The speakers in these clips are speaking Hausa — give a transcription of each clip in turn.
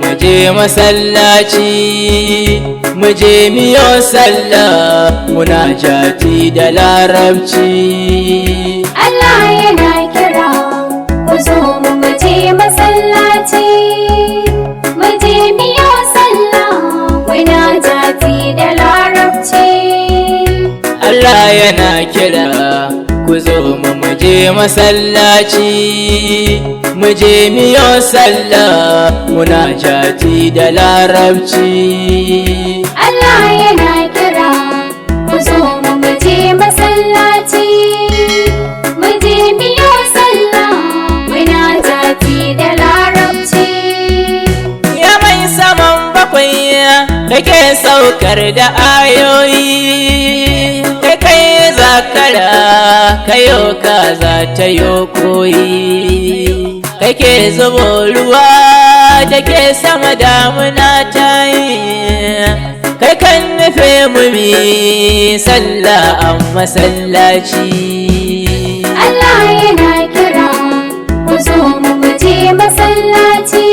mu je masallaci, mu je miyo sallah muna jati da larabci. Allah yana kira ku zo mu je masallaci, mu je miyo sallah muna jati da larabci. Allah yana kira ku zo mu je masallaci, mu je miyo sallah muna jati da larabci. Allah yana kira ku zo mu je masallaci, mu je miyo sallah muna jati da larabci. Ya mai saman bakwai kake saukar da ayoyi, kai zakara kayo kaza ta yo koyi, kake zubo ruwa da ke sama damuna ta yi, kai kan nufe mu mi sallah a masallaci. Allah yana kira ku zo mu je masallaci,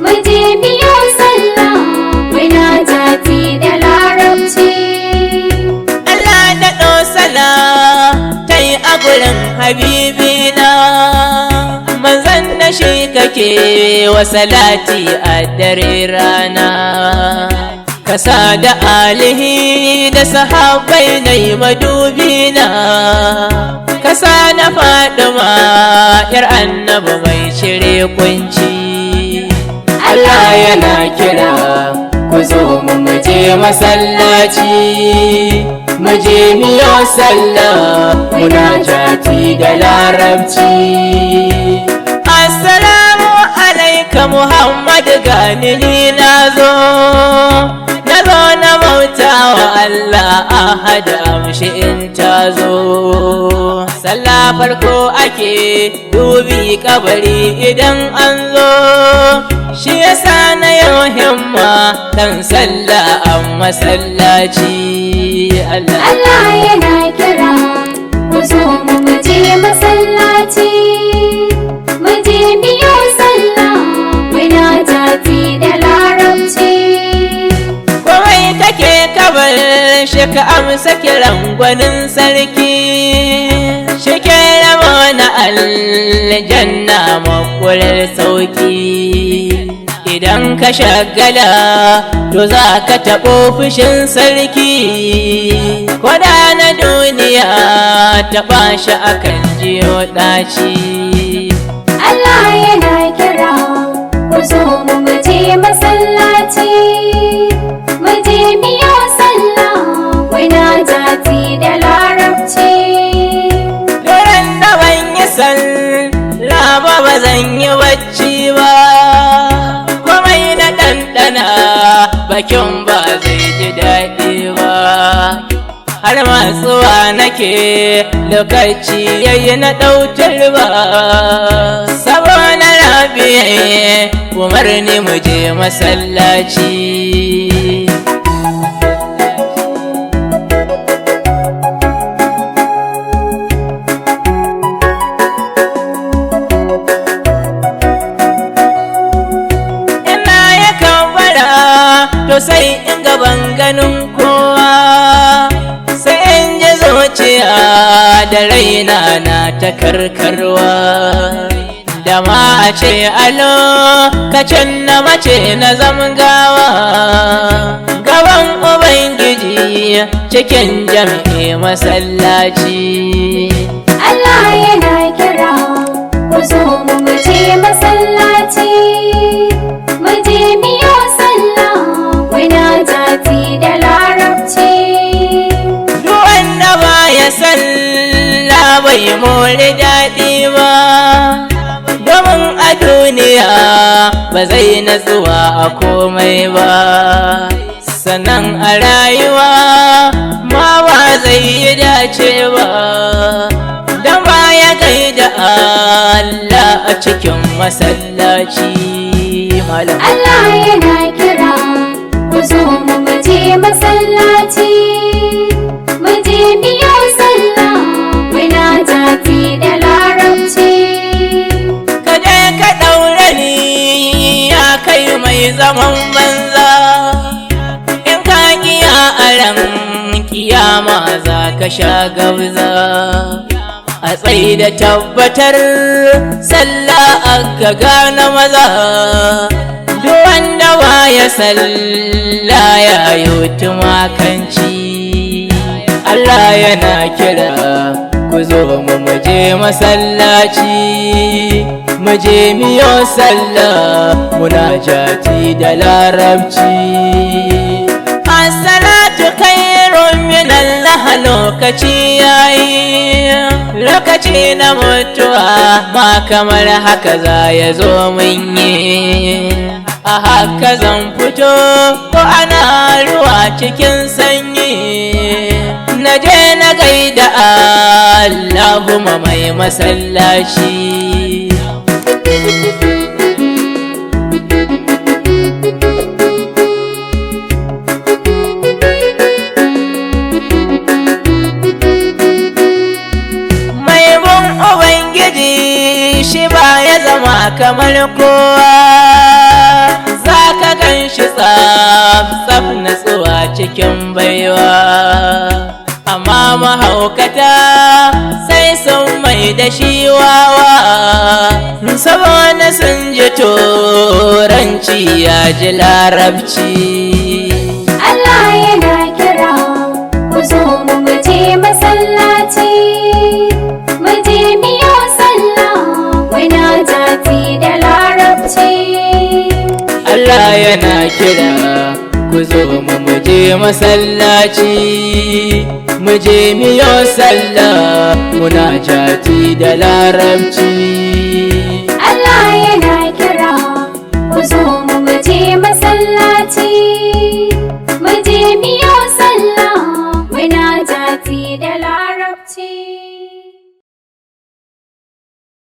mu je miyo sallah muna jati da larabci. Ta yi a gurin habibina, manzan da shi kake wa salati a dare rana, kasa da alihi da sahabbai na yi madubina, kasa na Fadima yar annabi mai cire kunci. Allah yana kira ku zo mu je masallaci, mu je miyo sallah muna jati da larabci. Assalamu alaika Muhammad, gani ni nazo na bauta wa Allah ahad, amshi in tazo. Sallah farko ake dubi kabari idan an zo, shi yasa na yau himma kan sallah a masallaci. Allah yana kira ku zo mu je masallaci, mu je miyo sallah muna jati da larabci. Komai kake kabar shi ka amsa kiran gwanin sarki, shi ke rama na aljanna makular sauki. Idan ka shagala to za ka taɓo fushin sarki, koda na duniya taɓa shi akan jiyo ɗaci. Allah yana kira ku zo mu je masallaci, mu je miyo sallah muna jati da larabci. Daren da ban yi sallah ba zan yi bacci ba, ɗanɗana bakin ba zai ji daɗi ba, har matsuwa nake lokaci yayi na ɗautar ba, saboda rabiye umarni mu je masallaci. To sai in gaban ganin kowa, sai in ji zuciya da raina na ta karkarwa, da ma a ce a lokacin na mace na zamgawa, gaban Ubangiji cikin jam'i masallaci. Allah yana kira ku zo mu je masallaci, mu je miyo sallah muna jati da larabci. Duk wanda ba ya sallah bai more daɗi ba, domin a duniya ba zai natsuwa a komai ba, sannan a rayuwa ma ba zai yi dace ba, don ba ya gaida Allah a cikin masallaci. Allah yana kira ku zo mu je masallaci, mu je miyo sallah muna jati da larabci. Ka je ka ɗaure ni zaman banza in ka kiya a ran kiyama za ka sha gauza a tsaye da tabbatar sallah aka gane maza duk wanda ba ya sallah ya yi tumakanci Allah yana kira ku zo mu muje masallaci muje miyo sallah munajati da larabci as-salatu khairun min Allah lokaci yayi lokaci na mutuwa ma kamar haka za ya zo mun yi a haka zan fito ko ana ruwa cikin sanyi na je na gaida Allahumma mai masallaci mai mun ubangiji shi ba ya zama kamar kowa za ka gan shi tsaf natsuwa cikin baiwa amma mahaukata sai sun mai da shi wawa saboda sun ji turanci ya ji larabci Allah yana kira ku zo mu je masallaci mu je miyo sallah muna jati da larabci Allah yana kira ku zo mu je masallaci mu je miyo sallah munajati da larabci